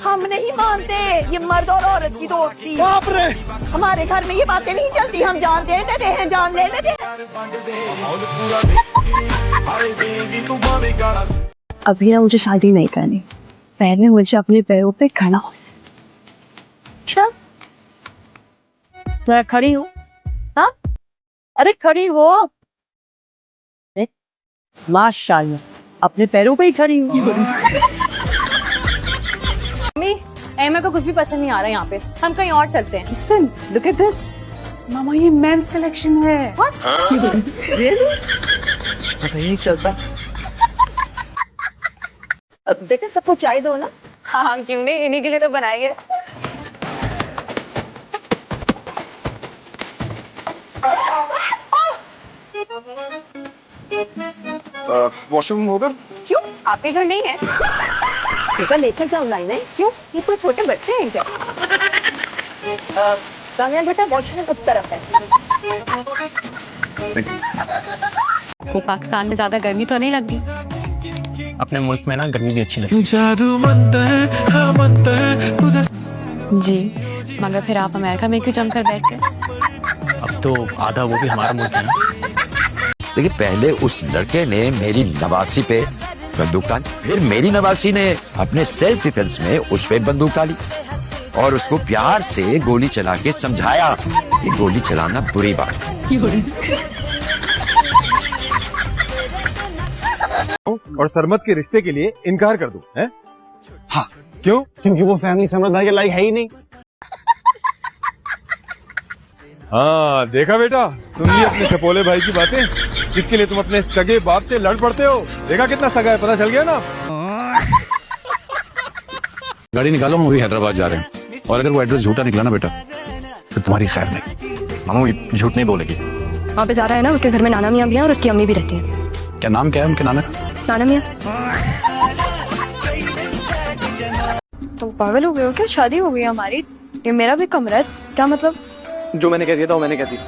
हम नहीं मानते ये मर्द और औरत की दोस्ती। बाप रे, हमारे घर में ये बातें नहीं चलती, हम जान दे देते हैं, जान ले लेते हैं। अभी ना मुझे शादी नहीं करनी, पहले मुझे अपने पैरों पे खड़ा हो। अच्छा, मैं खड़ी हूँ। हाँ, अरे खड़ी हो। माशाल्लाह, अपने पैरों पे ही खड़ी हूँ। मम्मी, एमा को कुछ भी पसंद नहीं आ रहा यहाँ पे, हम कहीं और चलते हैं। Listen, look at this. मामा ये मेंस कलेक्शन है। पता ही नहीं चलता। अब देखे सबको चाय दो ना। हाँ, क्यों नहीं, इन्हीं के लिए तो बनाई है। वॉशरूम होगा? क्यों, आपके घर नहीं है? इसे लेकर जाओ लाइन है। क्यों, ये कोई छोटे बच्चे हैं क्या? कामयाब बेटा वॉशरूम उस तरफ है। वो पाकिस्तान में ज्यादा गर्मी तो नहीं लगती? अपने मुल्क में ना गर्मी भी अच्छी लगती जी, मगर फिर आप अमेरिका में क्यों जमकर बैठ गए? अब तो आधा वो भी हमारा मुल्क है ना। देखिए, पहले उस लड़के ने मेरी नवासी पे बंदूक डाली, फिर मेरी नवासी ने अपने सेल्फ डिफेंस में उस पे बंदूक डाली और उसको प्यार से गोली चला के समझाया कि गोली चलाना बुरी बात है। और सरमत के रिश्ते के लिए इनकार कर दूं, हैं? हाँ, क्यों? क्योंकि वो फैमिली समझदार के लायक है ही नहीं। हाँ, देखा बेटा, सुन ली अपने छपोले भाई की बातें, जिसके लिए तुम अपने सगे बाप से लड़ पड़ते हो। देखा कितना सगा है, पता चल गया ना? गाड़ी निकालो, हम अभी हैदराबाद जा रहे हैं, और अगर वो एड्रेस झूठा निकला ना बेटा, फिर तुम्हारी खैर नहीं। मामू झूठ नहीं बोलेगी। वहाँ पे जा रहा है ना, उसके घर में नाना मियाँ भी हैं और उसकी अम्मी भी रहती है। क्या नाम क्या है उनके नाना का? नाना मियाँ। तुम पागल हो गए हो क्या? शादी हो गई हमारी, ये मेरा भी कमरा है, क्या मतलब? जो मैंने कह दिया था वो मैंने कह दिया।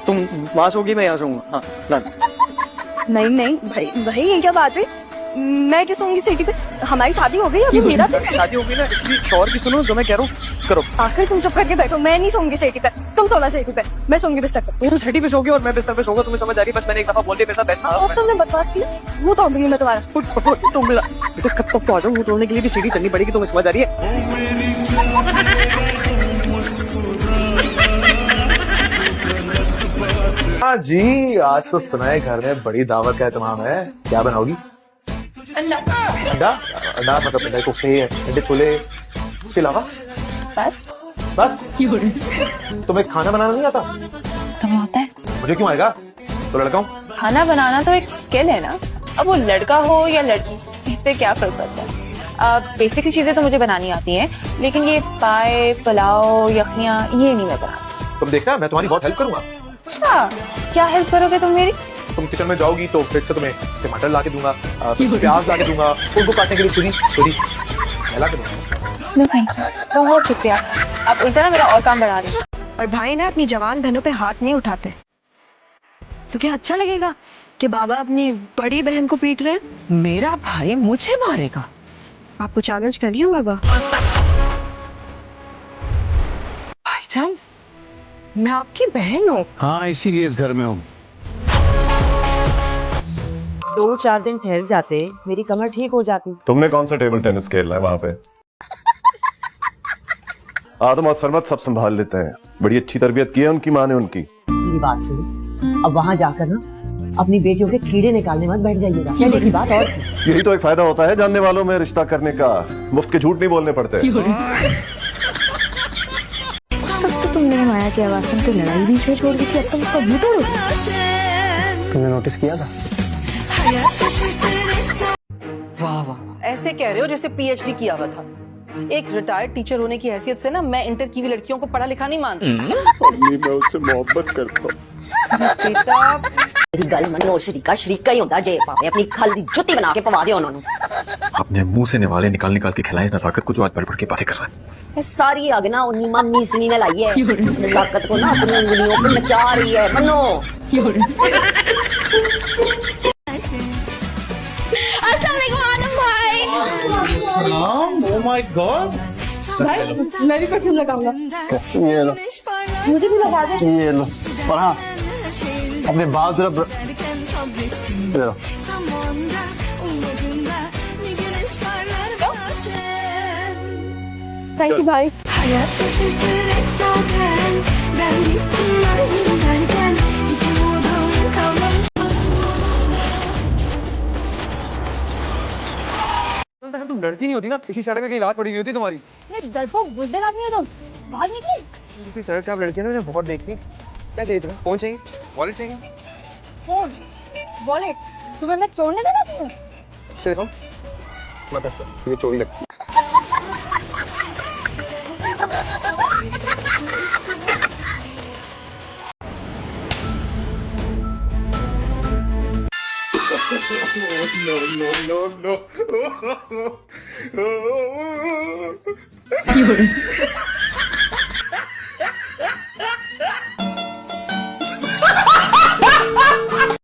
तुम वहां सोगी, मैं यहाँ सोऊंगा। हाँ, डन। नहीं नहीं भाई भाई, ये क्या बात है? मैं क्या सोऊंगी सीटी पे? हमारी शादी हो गई, अभी मेरा भी शादी हो गई ना, इसलिए शोर की सुनो, जो मैं कह रहा हूँ करो। आखिर तुम चुप करके बैठो, मैं नहीं सोऊंगी सीटी पे, तुम सोना सीटी पे, मैं सोऊंगी बिस्तर पे। तुम सीटी पे सोगी और मैं बिस्तर पे सोऊंगा, तुम्हें समझ आ रही है? बस मैंने एक दफा बोल दिया, मेरे साथ ऐसा और तुमने बकवास की, वो तो दूंगी मैं तुम्हारा। तुम बेटा कब तक तो आ जाऊँ, वो तोड़ने के लिए भी सीढ़ी चलनी पड़ेगी, तुम्हें समझ आ रही है? हाँ जी, आज तो सुनाए घर में बड़ी दावत का एहतमाम है। क्या बनाओगी? अंडा। अंडा? अंडा मतलब अंडे कोफ्ते, अंडे छोले, इसके अलावा? बस बस? तुम्हें खाना बनाना नहीं आता? तुम्हें आता है? मुझे क्यों आएगा? तो लड़का हूँ। खाना बनाना तो एक स्किल है ना, अब वो लड़का हो या लड़की, इससे क्या फर्क पड़ता है? बेसिक सी चीजें तो मुझे बनानी आती हैं, लेकिन ये पाए, पुलाव, यखनियाँ, ये नहीं मैं बना सकती। तुम देखना, मैं तुम्हारी बहुत हेल्प करूंगा। अच्छा, क्या हेल्प करोगे तुम मेरी? तुम किचन में जाओगी तो फिर से तुम्हें टमाटर ला के दूंगा, प्याज ला के दूंगा, उनको काटने के लिए छुरी ला के दूंगा। बहुत शुक्रिया, आप उल्टा ना मेरा और काम बढ़ा रही हैं। और भाई ना अपनी जवान बहनों पे हाथ नहीं उठाते, तो क्या अच्छा लगेगा कि बाबा अपनी बड़ी बहन को पीट रहे हैं? मेरा भाई मुझे मारेगा? आपको चैलेंज कर रही हूँ बाबा। भाईजान, मैं आपकी बहन हूँ। हाँ, इसीलिए इस घर में हूँ। 2-4 दिन ठहर जाते, मेरी कमर ठीक हो जाती। तुमने कौन सा टेबल टेनिस खेलना है वहां पे? आदम और सरमत सब संभाल लेते हैं, बड़ी अच्छी तरबियत की है उनकी माँ ने उनकी। मेरी बात सुनो, अब वहाँ जाकर ना अपनी बेटियों के कीड़े निकालने मत बैठ जाइएगा। कहने की बात और थी। यही तो एक फायदा होता है जानने वालों में रिश्ता करने का, मुफ्त के झूठ नहीं बोलने पड़ते। तो तुमने माया की आवाज सुन के लड़ाई बीच में छोड़ दी थी, अब तुम उसका मुंह तोड़ोगे? तुमने नोटिस किया था? वाह वाह, ऐसे कह रहे हो जैसे पीएचडी किया हुआ था। एक रिटायर्ड टीचर होने की हैसियत से ना मैं इंटर की हुई लड़कियों को पढ़ा लिखा नहीं मानती। मैं उससे मोहब्बत करता हूँ। बेटा मेरी गल मनो, शरीका शरीका ही होता जे, भावे अपनी खल दी जुत्ती बना के पवा दे उन्होंने। अपने मुंह से निवाले निकाल निकाल के खिलाए नजाकत को, जो आज बढ़ के बातें कर रहा है। ये सारी आग ना उन्नी मम्मी सनी ने लाई है, नजाकत को ना अपनी उंगलियों पे नचा रही है। मनो अस्सलाम वालेकुम आदम भाई। ओह माय गॉड, भाई मैं भी परफ्यूम लगाऊंगा। ये लो, मुझे भी लगा दे। ये लो। और हाँ, अपने बाल जरा ये लो। थैंक यू भाई। तुम लड़की नहीं होती ना, इसी सड़क पे कहीं लात पड़ी हुई होती तुम्हारी। ये डरपोक बुज़दिल आदमी है तुम, बाहर निकले। इसी सड़क पे आप लड़कियां ना बहुत देखती। क्या चाहिए तुम्हें? फोन चाहिए? वॉलेट चाहिए? फोन, वॉलेट, तुम्हें मैं छोड़ने देना तुम्हें? इसे देखो, मैं पैसा, ये चोरी लगती है।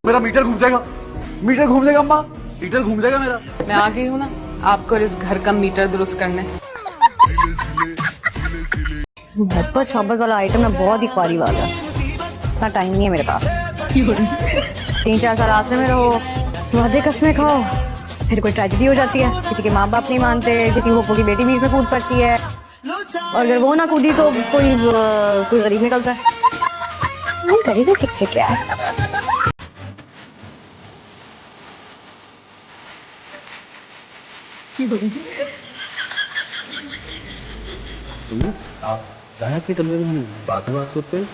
मेरा मीटर घूम जाएगा, मीटर घूम जाएगा अम्मा, मीटर घूम जाएगा मेरा। मैं आ गई हूँ ना आपको इस घर का मीटर दुरुस्त करने। झटपट शॉपर वाला आइटम है, बहुत ही क्वारी वाला। इतना टाइम नहीं है मेरे पास। 3-4 साल आसरे में रहो, वादे कस्में खाओ, फिर कोई ट्रेजेडी हो जाती है, किसी के माँ बाप नहीं मानते, किसी होपो की बेटी बीच में कूद पड़ती है, और अगर वो ना कूदी तो कोई गरीब निकलता है। गरीब ठीक क्या है। आप जाना कि तुम बात करते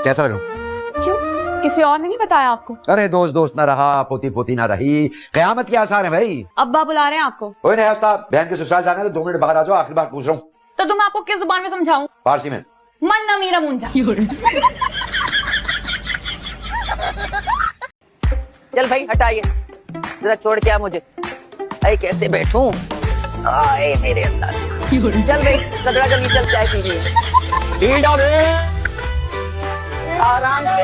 कैसा लो? क्यों? किसी और ने नहीं बताया आपको? अरे दोस्त दोस्त ना रहा, पोती पोती ना रही, कयामत के आसार है भाई। अब्बा बुला रहे हैं आपको। ओए नहीं साहब, बहन के ससुराल जाना है तो 2 मिनट बाहर आ जाओ, आखिरी बार पूछ रहा हूँ। तो तुम आपको किस जुबान में समझाऊं? फारसी में। मन न मीरा मुंजा। चल भाई हटाइए, जरा छोड़ के आ मुझे। अरे कैसे बैठूं? आए मेरे अल्लाह। चल भाई कदरा जल्दी चल, चाय पी लिए। आराम से।